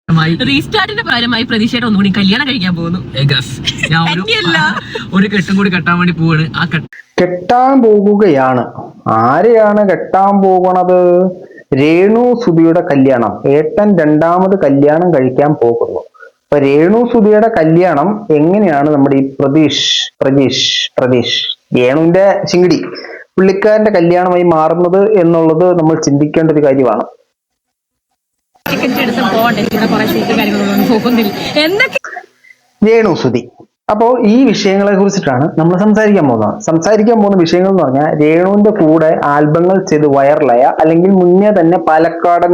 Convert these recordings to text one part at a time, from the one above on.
റീസ്റ്റാർട്ടിന്റെ ഭാഗമായി പ്രതീക്ഷയുടെ ഒന്നുകൂടി കല്യാണം കഴിക്കാൻ പോകുന്നു. ഞാൻ ഒരു കെട്ടും കൂടി കെട്ടാൻ വേണ്ടി പോവാണ്. കെട്ടാൻ പോകുകയാണ്. ആരെയാണ് കെട്ടാൻ പോകുന്നത്? രേണു സുധിയുടെ കല്യാണം. ഏട്ടൻ രണ്ടാമത് കല്യാണം കഴിക്കാൻ പോകുന്നു. അപ്പൊ രേണു സുധിയുടെ കല്യാണം എങ്ങനെയാണ് നമ്മുടെ ഈ പ്രതീഷ് രേണുവിന്റെ ചിങ്കിടി പുള്ളിക്കാരന്റെ കല്യാണമായി മാറുന്നത് എന്നുള്ളത് നമ്മൾ ചിന്തിക്കേണ്ട ഒരു കാര്യമാണ്. രേണു സുധി. അപ്പോൾ ഈ വിഷയങ്ങളെ കുറിച്ചിട്ടാണ് നമ്മൾ സംസാരിക്കാൻ പോകുന്ന വിഷയങ്ങൾ എന്ന് പറഞ്ഞാൽ, രേണുവിന്റെ കൂടെ ആൽബങ്ങൾ ചെയ്ത് വൈറലായ, അല്ലെങ്കിൽ മുന്നേ തന്നെ പാലക്കാടൻ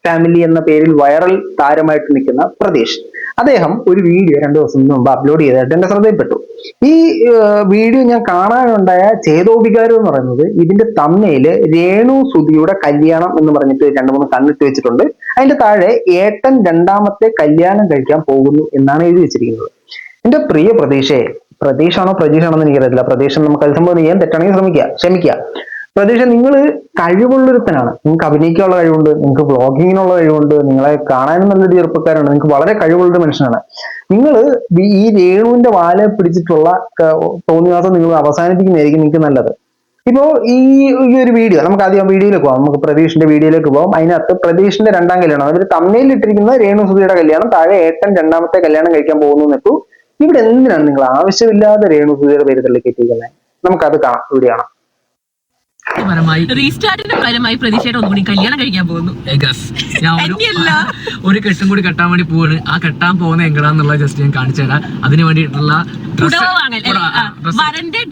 ഫാമിലി എന്ന പേരിൽ വൈറൽ താരമായിട്ട് നിൽക്കുന്ന പ്രതീഷ്, അദ്ദേഹം ഒരു വീഡിയോ 2 ദിവസം മുമ്പ് അപ്ലോഡ് ചെയ്തിട്ട് എന്റെ ശ്രദ്ധയിൽപ്പെട്ടു. ഈ വീഡിയോ ഞാൻ കാണാനുണ്ടായ ചേതോവികാരം എന്ന് പറയുന്നത്, ഇതിന്റെ തമ്മയില് രേണു സുധിയുടെ കല്യാണം എന്ന് പറഞ്ഞിട്ട് 2-3 കണ്ണിട്ട് വെച്ചിട്ടുണ്ട്. അതിന്റെ താഴെ ഏട്ടൻ രണ്ടാമത്തെ കല്യാണം കഴിക്കാൻ പോകുന്നു എന്നാണ് എഴുതി വെച്ചിരിക്കുന്നത്. എന്റെ പ്രിയ പ്രതീഷാണോ എന്ന് എനിക്കറിയത്തില്ല. പ്രതീക്ഷ നമുക്ക് അഭിസംബോധന ചെയ്യാൻ തെറ്റാണെങ്കിൽ ക്ഷമിക്കുക. പ്രതീക്ഷ, നിങ്ങൾ കഴിവുള്ളൊരുത്തനാണ്. നിങ്ങൾക്ക് അഭിനയിക്കാനുള്ള കഴിവുണ്ട്, നിങ്ങൾക്ക് വ്ളോഗിങ്ങിനുള്ള കഴിവുണ്ട്, നിങ്ങളെ കാണാനും നല്ലൊരു ചെറുപ്പക്കാരാണ്, നിങ്ങൾക്ക് വളരെ കഴിവുള്ളൊരു മനുഷ്യനാണ്. നിങ്ങൾ ഈ രേണുവിന്റെ വാല പിടിച്ചിട്ടുള്ള തോന്നിവാസം നിങ്ങൾ അവസാനിപ്പിക്കുന്നതായിരിക്കും നിങ്ങൾക്ക് നല്ലത്. ഇപ്പോ ഈ ഒരു വീഡിയോ നമുക്ക് ആദ്യം വീഡിയോയിലേക്ക് പോകാം. നമുക്ക് പ്രതീഷിന്റെ വീഡിയോയിലേക്ക് പോകാം. അതിനകത്ത് പ്രതീഷിന്റെ രണ്ടാം കല്യാണം, അവർ തമ്മയിൽ ഇട്ടിരിക്കുന്ന രേണു സുധിയുടെ കല്യാണം, താഴെ ഏട്ടൻ രണ്ടാമത്തെ കല്യാണം കഴിക്കാൻ പോകുന്നു എന്നിട്ടു. ഇവിടെ എന്തിനാണ് നിങ്ങൾ ആവശ്യമില്ലാതെ രേണു സുധിയുടെ പേര് തള്ളിക്കെത്തിയിരിക്കുന്നത്? നമുക്കത് കാണാം, വീഡിയോ കാണാം. റീസ്റ്റാർട്ടിന്റെ ഭാഗമായി പ്രതീക്ഷയുടെ ഒന്നുകൂടി കല്യാണം കഴിക്കാൻ പോകുന്നു. ഞാൻ ഒരു കെട്ടും കൂടി കെട്ടാൻ വേണ്ടി പോവാണ്. ആ കെട്ടാൻ പോകുന്ന എങ്ങനെയാന്നുള്ള ജസ്റ്റ് ഞാൻ കാണിച്ചു തരാം. അതിന് വേണ്ടിയിട്ടുള്ള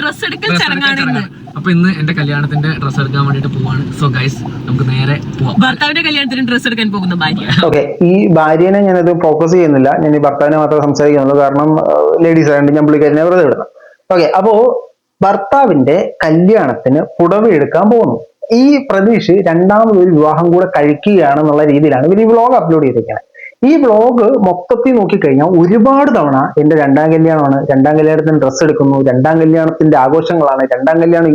ഡ്രസ് എടുക്കൽ ചടങ്ങാണ്. അപ്പൊ ഇന്ന് എന്റെ കല്യാണത്തിന്റെ ഡ്രസ് എടുക്കാൻ വേണ്ടിട്ട് പോവാണ്. സോ ഗൈസ്, നമുക്ക് നേരെ പോവാം. ഭർത്താവിന്റെ കല്യാണത്തിന് ഡ്രസ് എടുക്കാൻ പോകുന്ന ഭാര്യ. ഓക്കെ, ഈ ഭാര്യനെ ഞാനത് ഫോക്കസ് ചെയ്യുന്നില്ല. ഞാൻ ഈ ഭർത്താവിനെ മാത്രമേ സംസാരിക്കുന്നുള്ളൂ. കാരണം ലേഡീസ് ആയതുകൊണ്ട് ഞാൻ പുള്ളിക്കാരനെ വെറുതെ വിടുന്നു. ഓക്കെ, അപ്പോ ഭർത്താവിന്റെ കല്യാണത്തിന് പുടവ എടുക്കാൻ പോകുന്നു. ഈ പ്രതീഷ് രണ്ടാമതൊരു വിവാഹം കൂടെ കഴിക്കുകയാണെന്നുള്ള രീതിയിലാണ് ഇവർ ഈ വ്ളോഗ് അപ്ലോഡ് ചെയ്തിരിക്കുന്നത്. ഈ വ്ളോഗ് മൊത്തത്തിൽ നോക്കിക്കഴിഞ്ഞാൽ ഒരുപാട് തവണ എന്റെ രണ്ടാം കല്യാണമാണ്, രണ്ടാം കല്യാണത്തിന് ഡ്രസ്സ് എടുക്കുന്നു, രണ്ടാം കല്യാണത്തിന്റെ ആഘോഷങ്ങളാണ്, രണ്ടാം കല്യാണം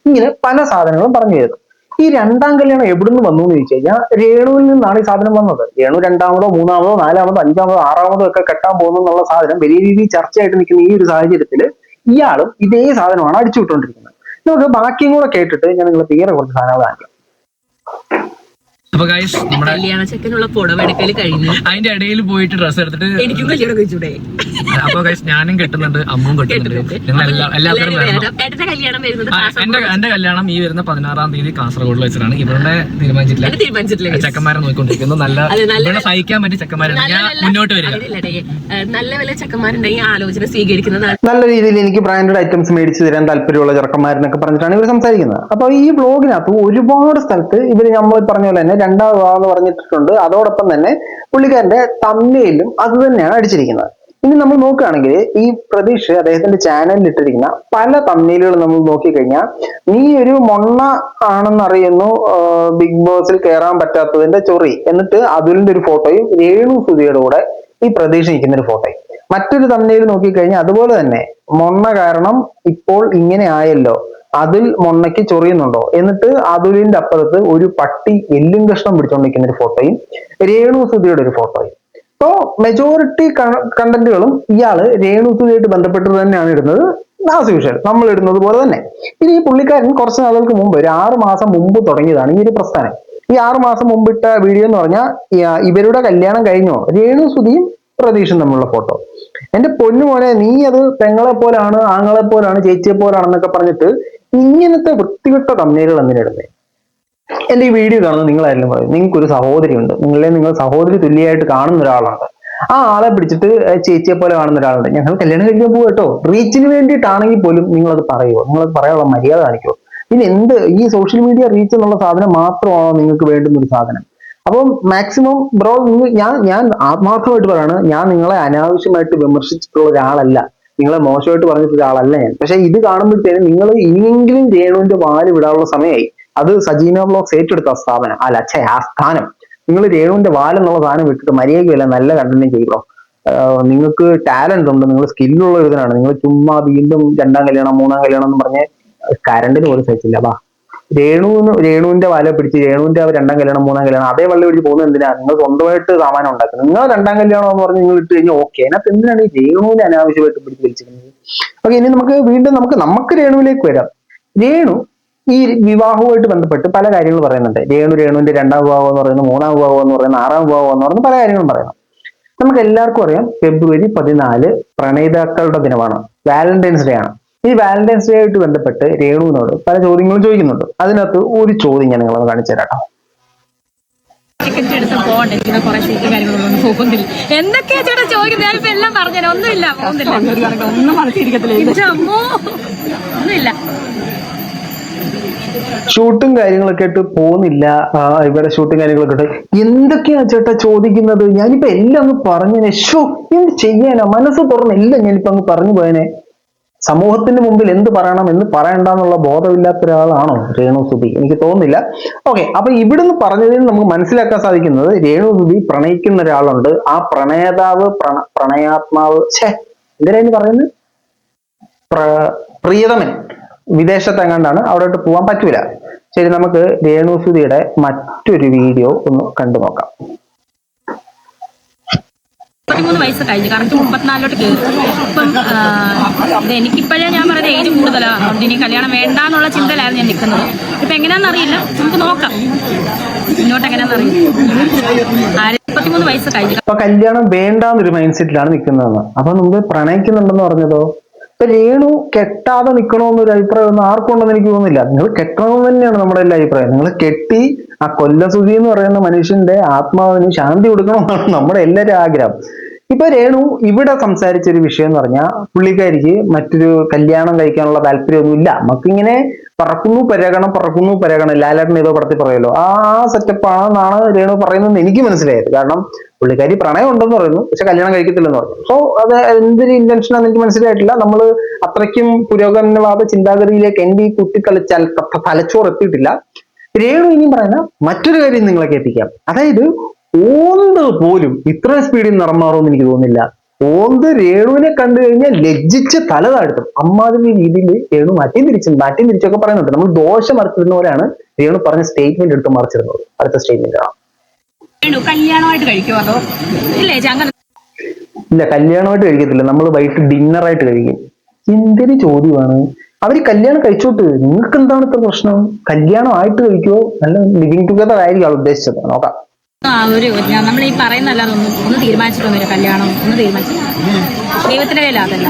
ഇങ്ങനെ പല സാധനങ്ങളും പറഞ്ഞു തരുന്നു. ഈ രണ്ടാം കല്യാണം എവിടുന്ന് വന്നു എന്ന് ചോദിച്ചു കഴിഞ്ഞാൽ, രേണുവിൽ നിന്നാണ് ഈ സാധനം വന്നത്. രേണു രണ്ടാമതോ മൂന്നാമതോ നാലാമതോ അഞ്ചാമതോ ആറാമതോ ഒക്കെ കെട്ടാൻ പോകുന്നു എന്നുള്ള സാധനം വലിയ രീതിയിൽ ചർച്ചയായിട്ട് നിൽക്കുന്ന ഈ ഒരു സാഹചര്യത്തിൽ ഇയാളും ഇതേ സാധനമാണ് അടിച്ചുവിട്ടുകൊണ്ടിരിക്കുന്നത്. നമുക്ക് ബാക്കിയും കൂടെ കേട്ടിട്ട് ഞാൻ നിങ്ങളെ തീരെ കുറച്ച് സാധനങ്ങൾ കാണിക്കാം. അപ്പൊ ഗൈസ്, നമ്മുടെ കല്യാണ ചെക്കനുള്ള പുടവെടുക്കൽ കഴിഞ്ഞു. അതിന്റെ ഇടയിൽ പോയിട്ട് ഡ്രസ് എടുത്തിട്ട് എനിക്കും കല്യാണം കഴിച്ചൂടെ? അപ്പൊ ഗൈസ്, ഞാനും കെട്ടുന്നുണ്ട്, അമ്മും കെട്ടുന്നുണ്ട്. എല്ലാവരും എന്റെ കല്യാണം ഈ വരുന്ന 16-ാം തീയതി കാസർഗോഡിൽ വെച്ചിട്ടാണ്. ഇവിടെ തീരുമാനിച്ചിട്ടില്ല. ചെക്കന്മാരെ നോക്കിക്കൊണ്ടിരിക്കുന്നു. നല്ല സഹിക്കാൻ പറ്റിയ ചെക്കന്മാരുണ്ട്. ഞാൻ മുന്നോട്ട് വരിക. നല്ല വില ചെക്കന്മാരുണ്ടെങ്കിൽ ആലോചന സ്വീകരിക്കുന്നതാണ്. നല്ല രീതിയിൽ എനിക്ക് ബ്രാൻഡഡ് ഐറ്റംസ് മേടിച്ചു തരാൻ താല്പര്യമുള്ള ചെറുക്കന്മാരെന്നൊക്കെ പറഞ്ഞിട്ടാണ് ഇവർ സംസാരിക്കുന്നത്. അപ്പൊ ഈ വ്ളോഗിനകത്ത് ഒരുപാട് സ്ഥലത്ത് ഇവർ നമ്മൾ പറഞ്ഞ പോലെ തന്നെ രണ്ടാം വിവാഹം എന്ന് പറഞ്ഞിട്ടുണ്ട്. അതോടൊപ്പം തന്നെ പുള്ളിക്കാരന്റെ തമ്മയിലും അത് തന്നെയാണ് അടിച്ചിരിക്കുന്നത്. ഇനി നമ്മൾ നോക്കുകയാണെങ്കിൽ, ഈ പ്രതീഷ് അദ്ദേഹത്തിന്റെ ചാനലിൽ ഇട്ടിരിക്കുന്ന പല തമ്മയിലുകൾ നമ്മൾ നോക്കിക്കഴിഞ്ഞാൽ, നീ ഒരു മൊണ്ണ ആണെന്നറിയുന്നു, ബിഗ് ബോസിൽ കയറാൻ പറ്റാത്തതിന്റെ ചൊറി, എന്നിട്ട് അതുലിന്റെ ഒരു ഫോട്ടോയും രേണു സുധിയുടെ കൂടെ ഈ പ്രതീഷ് നിൽക്കുന്ന ഒരു ഫോട്ടോയും. മറ്റൊരു തമ്മയിൽ നോക്കിക്കഴിഞ്ഞാൽ അതുപോലെ തന്നെ, മൊണ്ണ കാരണം ഇപ്പോൾ ഇങ്ങനെ ആയല്ലോ, അതിൽ മൊണ്ണയ്ക്ക് ചൊറിയുന്നുണ്ടോ, എന്നിട്ട് അതുലിന്റെ അപ്പുറത്ത് ഒരു പട്ടി എല്ലും കഷ്ണം പിടിച്ചുകൊണ്ടിരിക്കുന്ന ഒരു ഫോട്ടോയും രേണു സുധിയുടെ ഒരു ഫോട്ടോയും. ഇപ്പോ മെജോറിറ്റി കണ്ടന്റുകളും ഇയാള് രേണു സുധിയായിട്ട് ബന്ധപ്പെട്ട് തന്നെയാണ് ഇടുന്നത്. ആസ് യൂഷ്വൽ നമ്മൾ ഇടുന്നത് പോലെ തന്നെ. ഇനി ഈ പുള്ളിക്കാരൻ കുറച്ച് നാളുകൾക്ക് മുമ്പ്, ഒരു 6 മാസം മുമ്പ് തുടങ്ങിയതാണ് ഈ ഒരു പ്രസ്ഥാനം. ഈ 6 മാസം മുമ്പിട്ട വീഡിയോ എന്ന് പറഞ്ഞാൽ, ഇവരുടെ കല്യാണം കഴിഞ്ഞോ, രേണു സുധിയും പ്രതീഷും തമ്മിലുള്ള ഫോട്ടോ. എന്റെ പൊന്നു മോനെ, നീ അത് പെങ്ങളെ പോലാണ്, ആങ്ങളെ പോലാണ്, ചേച്ചിയെ പോലാണെന്നൊക്കെ പറഞ്ഞിട്ട് ഇങ്ങനത്തെ വൃത്തികെട്ട തമ്മനയിലുകൾ എന്തിനിടുന്നത്? എന്റെ ഈ വീഡിയോ കാണുന്നത് നിങ്ങളായാലും പറയും, നിങ്ങൾക്കൊരു സഹോദരി ഉണ്ട്, നിങ്ങൾ സഹോദരി തുല്യമായിട്ട് കാണുന്ന ഒരാളാണ്. ആ ആളെ പിടിച്ചിട്ട് ചേച്ചിയെ പോലെ കാണുന്ന ഒരാളുണ്ട്, ഞങ്ങൾ കല്യാണം കഴിക്കാൻ പോകും കേട്ടോ. റീച്ചിന് വേണ്ടിയിട്ടാണെങ്കിൽ പോലും നിങ്ങളത് പറയുമോ? നിങ്ങളത് പറയാനുള്ള മര്യാദ കാണിക്കുമോ? പിന്നെ ഈ സോഷ്യൽ മീഡിയ റീച്ച് എന്നുള്ള സാധനം മാത്രമാണോ നിങ്ങൾക്ക് വേണ്ടുന്ന ഒരു സാധനം? അപ്പം മാക്സിമം ബ്രോ, ഞാൻ ആത്മാർത്ഥമായിട്ട് പറയാണ്, ഞാൻ നിങ്ങളെ അനാവശ്യമായിട്ട് വിമർശിച്ചിട്ടുള്ള ഒരാളല്ല, നിങ്ങളെ മോശമായിട്ട് പറഞ്ഞിട്ടുള്ള ഒരാളല്ല ഞാൻ. പക്ഷെ ഇത് കാണുമ്പോഴത്തേനും നിങ്ങൾ ഇനിയെങ്കിലും രേണുവിന്റെ വാല് വിടാനുള്ള സമയമായി. അത് സജീന വ്ലോഗ്സ് ഏറ്റെടുത്ത സ്ഥാപനം ആ സ്ഥാനം. നിങ്ങൾ രേണുവിന്റെ വാലെന്നുള്ള സാധനം വിട്ടിട്ട് മര്യാദയ്ക്കല്ല നല്ല കണ്ടന്റ് ചെയ്യുമോ? നിങ്ങൾക്ക് ടാലന്റ് ഉണ്ട്, നിങ്ങൾ സ്കില്ലുള്ള ഒരുതനാണ്. നിങ്ങൾ ചുമ്മാ വീണ്ടും രണ്ടാം കല്യാണം മൂന്നാം കല്യാണം എന്ന് പറഞ്ഞ് കരണ്ടിന് പോലും സഹിച്ചില്ല. രേണുവിന്റെ വാല പിടിച്ച് രേണുവിന്റെ രണ്ടാം കല്യാണം മൂന്നാം കല്യാണം അതേ വള്ളി പിടിച്ച് പോകുന്നത് എന്തിനാ? നിങ്ങൾ സ്വന്തമായിട്ട് സാമാനം ഉണ്ടാക്കുന്നത്. നിങ്ങൾ രണ്ടാം കല്യാണം എന്ന് പറഞ്ഞ് നിങ്ങൾ ഇട്ട് കഴിഞ്ഞാൽ ഓക്കെ. അതിനകത്ത് എന്തിനാണ് ഈ രേണുവിനെ അനാവശ്യമായിട്ട് പിടിച്ച് വലിച്ചിരിക്കുന്നത്? ഓക്കെ, ഇനി നമുക്ക് വീണ്ടും നമുക്ക് രേണുവിലേക്ക് വരാം. രേണു ഈ വിവാഹവുമായിട്ട് ബന്ധപ്പെട്ട് പല കാര്യങ്ങൾ പറയുന്നുണ്ട്. രേണുവിന്റെ രണ്ടാം വിവാഹം എന്ന് പറയുന്നത്, മൂന്നാം വിവാഹം എന്ന് പറയുന്നത്, ആറാം വിവാഹം എന്ന് പറയുന്നത് പല കാര്യങ്ങളും പറയുന്നു. നമുക്ക് എല്ലാവർക്കും അറിയാം ഫെബ്രുവരി 14 പ്രണയിതാക്കളുടെ ദിനമാണ്, വാലന്റൈൻസ് ഡേ ആണ്. ഈ വാലന്റൈൻസ് ഡേ ആയിട്ട് ബന്ധപ്പെട്ട് രേണുവിനോട് പല ചോദ്യങ്ങളും ചോദിക്കുന്നുണ്ട്. അതിനകത്ത് ഒരു ചോദ്യം ഞാൻ നിങ്ങളത് കാണിച്ചു തരാം. എന്തൊക്കെയാ ചേട്ടാ ചോദിക്കുന്നത്? ഞാനിപ്പോ എല്ലാം പറഞ്ഞത് ഒന്നുമില്ല, ഒന്നുമില്ല. ഷൂട്ടും കാര്യങ്ങളൊക്കെ ആയിട്ട് പോകുന്നില്ല. ഇവിടെ ഷൂട്ടും കാര്യങ്ങളൊക്കെ ആയിട്ട് എന്തൊക്കെയാ ചേട്ടാ ചോദിക്കുന്നത്? ഞാനിപ്പോ എല്ലാം അങ്ങ് പറഞ്ഞേനെ. എന്ത് ചെയ്യാനാ? മനസ്സ് തുറന്ന് എല്ലാം ഞാനിപ്പോ അങ്ങ് പറഞ്ഞു പോയനെ. സമൂഹത്തിന്റെ മുമ്പിൽ എന്ത് പറയണം എന്ന് പറയണ്ടെന്നുള്ള ബോധമില്ലാത്ത ഒരാളാണോ രേണു സുധി? എനിക്ക് തോന്നുന്നില്ല. ഓക്കെ, അപ്പൊ ഇവിടുന്ന് പറഞ്ഞതിൽ നമുക്ക് മനസ്സിലാക്കാൻ സാധിക്കുന്നത് രേണു സുധി പ്രണയിക്കുന്ന ഒരാളുണ്ട്. ആ പ്രണേതാവ് പ്രണയാത്മാവ് എന്തിനാ പറയുന്നത്? പ്രിയതമൻ വിദേശത്തെങ്ങാണ്ടാണ്, അവിടോട്ട് പോകാൻ പറ്റൂല. ശരി, നമുക്ക് രേണു സുധിയുടെ മറ്റൊരു വീഡിയോ ഒന്ന് കണ്ടു നോക്കാം. 33 വയസ്സ് കഴിഞ്ഞു, കറക്റ്റ് 34 കയറി. ഇപ്പം എനിക്കിപ്പോഴേ ഞാൻ പറയുന്നത് ഏജ് കൂടുതലാണ്. അതുകൊണ്ട് ഇനി കല്യാണം വേണ്ടാന്നുള്ള ചിന്തയിലായിരുന്നു ഞാൻ നിൽക്കുന്നത്. ഇപ്പൊ എങ്ങനെയാണെന്നറിയില്ല, നമുക്ക് നോക്കാം മുന്നോട്ട് എങ്ങനെയാണെന്നറിയില്ല. 33 വയസ്സ് കഴിഞ്ഞു. അപ്പൊ കല്യാണം വേണ്ടാന്നൊരു മൈൻഡ് സെറ്റിലാണ് നിൽക്കുന്നതെന്ന്. അപ്പൊ മുമ്പ് പ്രണയിക്കുന്നുണ്ടെന്ന് പറഞ്ഞതോ? ഇപ്പൊ രേണു കെട്ടാതെ നിൽക്കണമെന്നൊരു അഭിപ്രായം ഒന്നും ആർക്കുണ്ടെന്ന് എനിക്ക് തോന്നുന്നില്ല. നിങ്ങൾ കെട്ടണമെന്ന് തന്നെയാണ് നമ്മുടെ എല്ലാ അഭിപ്രായം. നിങ്ങൾ കെട്ടി ആ കൊല്ലസുധി എന്ന് പറയുന്ന മനുഷ്യന്റെ ആത്മാവിന് ശാന്തി കൊടുക്കണമെന്നാണ് നമ്മുടെ എല്ലാവരും ആഗ്രഹം. ഇപ്പൊ രേണു ഇവിടെ സംസാരിച്ച ഒരു വിഷയം എന്ന് പറഞ്ഞാൽ പുള്ളിക്കാരിക്ക് മറ്റൊരു കല്യാണം കഴിക്കാനുള്ള താല്പര്യമൊന്നുമില്ല. നമുക്കിങ്ങനെ പറക്കുന്നു പരകണം ലാലേട്ടൻ ഏതോ പടത്തിൽ പറയുമല്ലോ, ആ സെറ്റപ്പ് ആണെന്നാണ് രേണു പറയുന്നത് എനിക്ക് മനസ്സിലായത്. കാരണം പുള്ളിക്കാരി പ്രണയം ഉണ്ടെന്ന് പറയുന്നു, പക്ഷെ കല്യാണം കഴിക്കത്തില്ലെന്ന് പറഞ്ഞു. സോ അത് എന്തൊരു ഇന്റൻഷൻ ആണെന്ന് എനിക്ക് മനസ്സിലായിട്ടില്ല. നമ്മൾ അത്രയ്ക്കും പുരോഗമനവാദ ചിന്താഗതിയിലേക്ക് എന്റെ ഈ കുട്ടിക്കളിച്ചാൽ തലച്ചോറ് എത്തിയിട്ടില്ല. രേണു ഇനിയും പറയുന്ന മറ്റൊരു കാര്യം നിങ്ങളെ കേൾപ്പിക്കാം. അതായത് ഓന്ത് പോലും ഇത്ര സ്പീഡിൽ നടമാറുമെന്ന് എനിക്ക് തോന്നുന്നില്ല. ഓന്ത് രേണുവിനെ കണ്ടു കഴിഞ്ഞാൽ ലജ്ജിച്ച് തല താഴ്ത്തും. അമ്മാതിരി രീതിയിൽ രേണു മാറ്റിയും തിരിച്ചൊക്കെ പറയുന്നുണ്ട്. നമ്മൾ ദോഷം മറിച്ചിരുന്ന പോലെയാണ് രേണു പറഞ്ഞ സ്റ്റേറ്റ്മെന്റ് എടുത്ത് മറിച്ചിരുന്നത്. അടുത്ത സ്റ്റേറ്റ്മെന്റ് ആണ്. കല്യാണമായിട്ട് കഴിക്കുമോ അതോ ഇല്ലേ? ഇല്ല, കല്യാണമായിട്ട് കഴിക്കത്തില്ല. നമ്മൾ വൈകിട്ട് ഡിന്നറായിട്ട് കഴിക്കും. എന്തൊരു ചോദ്യമാണ്. അവര് കല്യാണം കഴിച്ചോട്ട്, നിങ്ങൾക്ക് എന്താണ് ഇത്ര പ്രശ്നം? കല്യാണം ആയിട്ട് കഴിക്കുമോ? നല്ല ലിവിങ് ടുഗദർ ആയിരിക്കും ആൾ ഉദ്ദേശിച്ചത്. നോക്കാം. നമ്മൾ ഈ പറയുന്നല്ലാതെ ഒന്ന് തീരുമാനിച്ചിട്ടൊന്നുമില്ല. കല്യാണം ഒന്ന് തീരുമാനിച്ചു, ദൈവത്തിന്റെ കയ്യിലാതല്ല.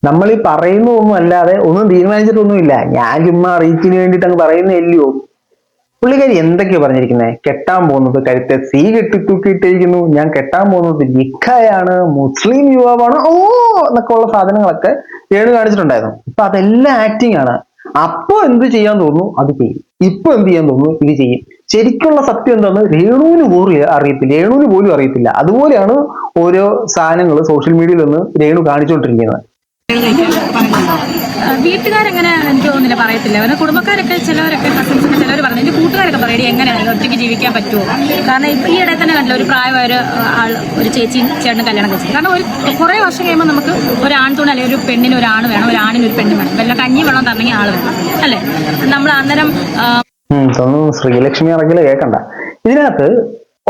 നമ്മൾ ഈ പറയുന്നതൊന്നും അല്ലാതെ ഒന്നും തീരുമാനിച്ചിട്ടൊന്നുമില്ല. ഞാൻ ചുമ്മാ റീച്ചിന് വേണ്ടിയിട്ട് അങ്ങ് പറയുന്നില്ലയോ. പുള്ളിക്കാരി എന്തൊക്കെയാ പറഞ്ഞിരിക്കുന്നത്? കെട്ടാൻ പോകുന്നത് കഴുത്തെ സീ കെട്ടി തൂക്കിയിട്ടിരിക്കുന്നു, ഞാൻ കെട്ടാൻ പോകുന്നത് നിക്കായാണ്, മുസ്ലിം യുവാവാണ്, എന്നൊക്കെ ഉള്ള സാധനങ്ങളൊക്കെ രേണു കാണിച്ചിട്ടുണ്ടായിരുന്നു. ഇപ്പൊ അതെല്ലാം ആക്ടിങ് ആണ്. അപ്പൊ എന്ത് ചെയ്യാൻ തോന്നുന്നു അത് ചെയ്യും, ഇപ്പൊ എന്ത് ചെയ്യാൻ തോന്നുന്നു ഇത് ചെയ്യും. ശരിക്കുള്ള സത്യം എന്താന്ന് രേണുവിന് പോലും അറിയത്തില്ല. അതുപോലെയാണ് ഓരോ സാധനങ്ങൾ സോഷ്യൽ മീഡിയയിൽ ഒന്ന് രേണു കാണിച്ചുകൊണ്ടിരിക്കുന്നത്. വീട്ടുകാരെങ്ങനെ എനിക്ക് തോന്നുന്നില്ല, പറയത്തില്ല. അവരുടെ കുടുംബക്കാരൊക്കെ ചിലവരൊക്കെ കസിൻസൊക്കെ ചിലവർ പറഞ്ഞു. എന്റെ കൂട്ടുകാരൊക്കെ പറയും എങ്ങനെയാണ് ഒറ്റയ്ക്ക് ജീവിക്കാൻ പറ്റുമോ? കാരണം ഇപ്പൊ ഈ ഇടയിൽ തന്നെ കണ്ടില്ല, ഒരു പ്രായമായ ഒരു ചേച്ചിയും ചേട്ടനും കല്യാണം കഴിച്ചത്. കാരണം കുറെ വർഷം കഴിയുമ്പോൾ നമുക്ക് ഒരു ആൺതുണ അല്ലെങ്കിൽ ഒരു പെണ്ണിന് ഒരു ആണ് വേണം, ഒരു ആണിന് ഒരു പെണ്ണ് വേണം. വല്ല കഞ്ഞി വെള്ളം തരണമെങ്കിൽ ആള് വേണം അല്ലേ? നമ്മൾ അന്നേരം ശ്രീലക്ഷ്മി ഇറങ്ങില് കേൾക്കണ്ട. ഇതിനകത്ത്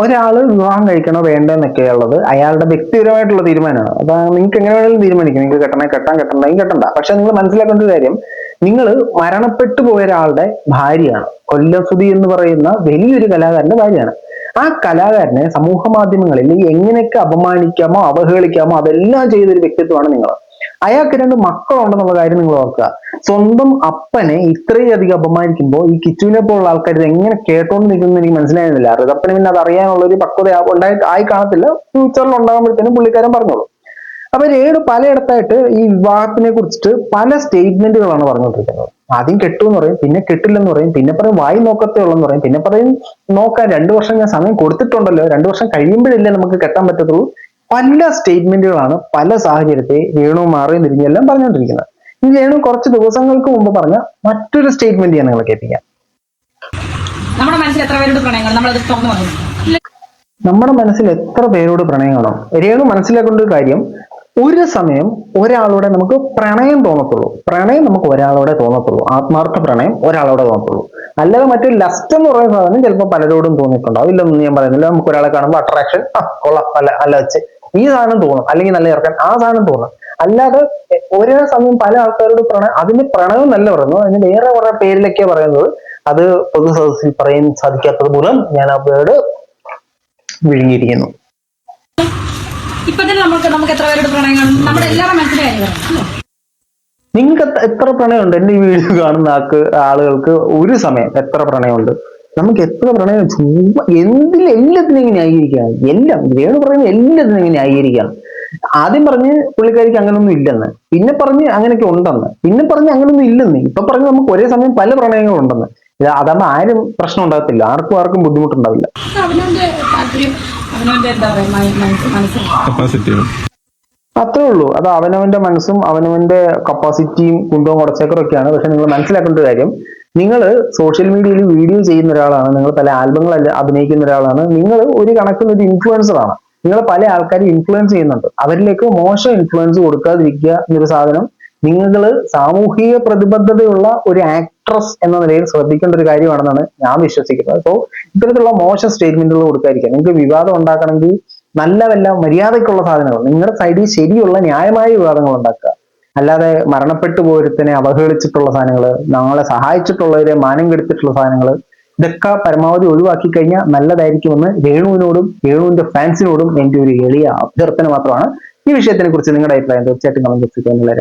ഒരാള് വിവാഹം കഴിക്കണോ വേണ്ടെന്നൊക്കെ ഉള്ളത് അയാളുടെ വ്യക്തിപരമായിട്ടുള്ള തീരുമാനമാണ്. അപ്പൊ നിങ്ങൾക്ക് എങ്ങനെ വേണമെങ്കിലും തീരുമാനിക്കും. നിങ്ങൾക്ക് കെട്ടണ്ടെങ്കിൽ കെട്ടണ്ട. പക്ഷെ നിങ്ങൾ മനസ്സിലാക്കേണ്ട ഒരു കാര്യം, നിങ്ങൾ മരണപ്പെട്ടു പോയ ഒരാളുടെ ഭാര്യയാണ്. കൊല്ലസുധി എന്ന് പറയുന്ന വലിയൊരു കലാകാരന്റെ ഭാര്യയാണ്. ആ കലാകാരനെ സമൂഹ മാധ്യമങ്ങളിൽ എങ്ങനെയൊക്കെ അപമാനിക്കാമോ അവഹേളിക്കാമോ അതെല്ലാം ചെയ്തൊരു വ്യക്തിത്വമാണ് നിങ്ങൾ. അയാൾക്ക് 2 മക്കളുണ്ടെന്നുള്ള കാര്യം നിങ്ങൾ ഓർക്കുക. സ്വന്തം അപ്പനെ ഇത്രയധികം അപമാനിക്കുമ്പോൾ ഈ കിച്ചുവിനെ പോലുള്ള ആൾക്കാർ ഇത് എങ്ങനെ കേട്ടോണ്ട് നിൽക്കുന്നു എനിക്ക് മനസ്സിലായിരുന്നില്ല. ഋതപ്പന് പിന്നെ അത് അറിയാനുള്ള ഒരു പക്വത ആയി കാണത്തില്ല. ഫ്യൂച്ചറിൽ ഉണ്ടാകുമ്പോഴത്തേനും പുള്ളിക്കാരൻ പറഞ്ഞോളൂ. അപ്പൊ രേണു പലയിടത്തായിട്ട് ഈ വിവാഹത്തിനെ കുറിച്ചിട്ട് പല സ്റ്റേറ്റ്മെന്റുകളാണ് പറഞ്ഞുകൊണ്ടിരിക്കുന്നത്. ആദ്യം കെട്ടുമെന്ന് പറയും, പിന്നെ കെട്ടില്ലെന്ന് പറയും, പിന്നെ പറയും വായി നോക്കത്തേ ഉള്ളെന്ന് പറയും, പിന്നെ പറയും നോക്കാൻ 2 വർഷം ഞാൻ സമയം കൊടുത്തിട്ടുണ്ടല്ലോ, 2 വർഷം കഴിയുമ്പോഴല്ലേ നമുക്ക് കെട്ടാൻ പറ്റത്തുള്ളൂ. പല സ്റ്റേറ്റ്മെന്റുകളാണ് പല സാഹചര്യത്തെ രേണു മാറിയും തിരിഞ്ഞെല്ലാം പറഞ്ഞുകൊണ്ടിരിക്കുന്നത്. ഈ രേണു കുറച്ച് ദിവസങ്ങൾക്ക് മുമ്പ് പറഞ്ഞ മറ്റൊരു സ്റ്റേറ്റ്മെന്റ് ഞാൻ നിങ്ങളെ കേൾപ്പിക്കാം. നമ്മുടെ മനസ്സിൽ എത്ര പേരോട് പ്രണയം കാണും? രേണു മനസ്സിലാക്കേണ്ട ഒരു കാര്യം, ഒരു സമയം ഒരാളോടെ നമുക്ക് പ്രണയം തോന്നത്തുള്ളൂ. പ്രണയം നമുക്ക് ഒരാളോടെ തോന്നത്തുള്ളൂ, ആത്മാർത്ഥ പ്രണയം ഒരാളോടെ തോന്നത്തുള്ളൂ. അല്ലാതെ മറ്റൊരു ലസ്റ്റ് എന്ന് പറയുന്ന സാധനം ചിലപ്പോൾ പലരോടും തോന്നിയിട്ടുണ്ടാവും. ഇല്ലെന്ന് ഞാൻ പറയുന്നില്ല. നമുക്ക് ഒരാളെ കാണുമ്പോൾ അട്രാക്ഷൻ, കൊള്ളാം, അല്ല വെച്ച് ഈ സാധനം തോന്നും, അല്ലെങ്കിൽ നല്ല ഇറക്കാൻ ആ സാധനം തോന്നും. അല്ലാതെ ഒരേ സമയം പല ആൾക്കാരോട് പ്രണയം, അതിന് പ്രണയം നല്ല പറയുന്നു, അതിന് വേറെ കുറെ പേരിലൊക്കെ പറയുന്നത്. അത് പൊതു സദസ്സിൽ പറയാൻ സാധിക്കാത്തത് മൂലം ഞാൻ ആ വേർഡ് വിഴുങ്ങിയിരിക്കുന്നു. ഇപ്പൊ തന്നെ നമുക്ക് എത്ര പേരുടെ പ്രണയം കാണും, നമ്മുടെ എല്ലാവരും മനസ്സിലായി. നിങ്ങൾക്ക് എത്ര പ്രണയമുണ്ട്? എന്റെ ഈ വീഡിയോ കാണുന്ന ആളുകൾക്ക് ഒരു സമയം എത്ര പ്രണയമുണ്ട്? നമുക്ക് എത്ര പ്രണയം? ചുമ്മാ എല്ലാത്തിനും ഇങ്ങനെ ന്യായീകരിക്കുകയാണ്. എല്ലാം രേണു പറയുന്നത് എല്ലാത്തിനും ഇങ്ങനെ ന്യായീകരിക്കുകയാണ്. ആദ്യം പറഞ്ഞ് പുള്ളിക്കാരിക്ക് അങ്ങനൊന്നും ഇല്ലെന്ന്, പിന്നെ പറഞ്ഞ് അങ്ങനെയൊക്കെ ഉണ്ടെന്ന്, പിന്നെ പറഞ്ഞ് അങ്ങനൊന്നും ഇല്ലെന്ന്, ഇപ്പൊ പറഞ്ഞ് നമുക്ക് ഒരേ സമയം പല പ്രണയങ്ങളും ഉണ്ടെന്ന്. അതാകുമ്പോൾ ആരും പ്രശ്നം ഉണ്ടാകത്തില്ല, ആർക്കും ബുദ്ധിമുട്ടുണ്ടാവില്ല. അത്രേ ഉള്ളൂ. അത് അവനവന്റെ മനസ്സും അവനവന്റെ കപ്പാസിറ്റിയും കുന്തവും കുടച്ചേക്കറും ഒക്കെയാണ്. പക്ഷെ നിങ്ങൾ മനസ്സിലാക്കേണ്ട ഒരു കാര്യം, നിങ്ങൾ സോഷ്യൽ മീഡിയയിൽ വീഡിയോ ചെയ്യുന്ന ഒരാളാണ്, നിങ്ങൾ പല ആൽബങ്ങൾ അഭിനയിക്കുന്ന ഒരാളാണ്, നിങ്ങൾ ഒരു കണക്കിന് ഒരു ഇൻഫ്ലുവൻസറാണ്. നിങ്ങൾ പല ആൾക്കാരെ ഇൻഫ്ലുവൻസ് ചെയ്യുന്നുണ്ട്. അവരിലേക്ക് മോശം ഇൻഫ്ലുവൻസ് കൊടുക്കാതിരിക്കുക എന്നൊരു സാധനം നിങ്ങൾ സാമൂഹിക പ്രതിബദ്ധതയുള്ള ഒരു ആക്ട്രസ് എന്ന നിലയിൽ ശ്രദ്ധിക്കേണ്ട ഒരു കാര്യമാണെന്നാണ് ഞാൻ വിശ്വസിക്കുന്നത്. അപ്പോൾ ഇത്തരത്തിലുള്ള മോശം സ്റ്റേറ്റ്മെന്റുകൾ കൊടുക്കാതിരിക്കുക. നിങ്ങൾക്ക് വിവാദം ഉണ്ടാക്കണമെങ്കിൽ നല്ല മര്യാദയ്ക്കുള്ള സാധനങ്ങൾ, നിങ്ങളുടെ സൈഡിൽ ശരിയുള്ള ന്യായമായ വിവാദങ്ങൾ ഉണ്ടാക്കുക. അല്ലാതെ മരണപ്പെട്ടു പോയൊരുത്തനെ അവഹേളിച്ചിട്ടുള്ള സാധനങ്ങൾ, ഞങ്ങളെ സഹായിച്ചിട്ടുള്ളവരെ മാനം കെടുത്തിട്ടുള്ള സാധനങ്ങൾ, ഇതൊക്കെ പരമാവധി ഒഴിവാക്കി കഴിഞ്ഞാൽ നല്ലതായിരിക്കുമെന്ന് രേണുവിനോടും രേണുവിന്റെ ഫാൻസിനോടും എൻ്റെ ഒരു എളിയ അഭ്യർത്ഥന മാത്രമാണ്. ഈ വിഷയത്തിനെ കുറിച്ച് നിങ്ങളുടെ അഭിപ്രായം തീർച്ചയായിട്ടും കമന്റ് ബോക്സിൽ എന്നുള്ള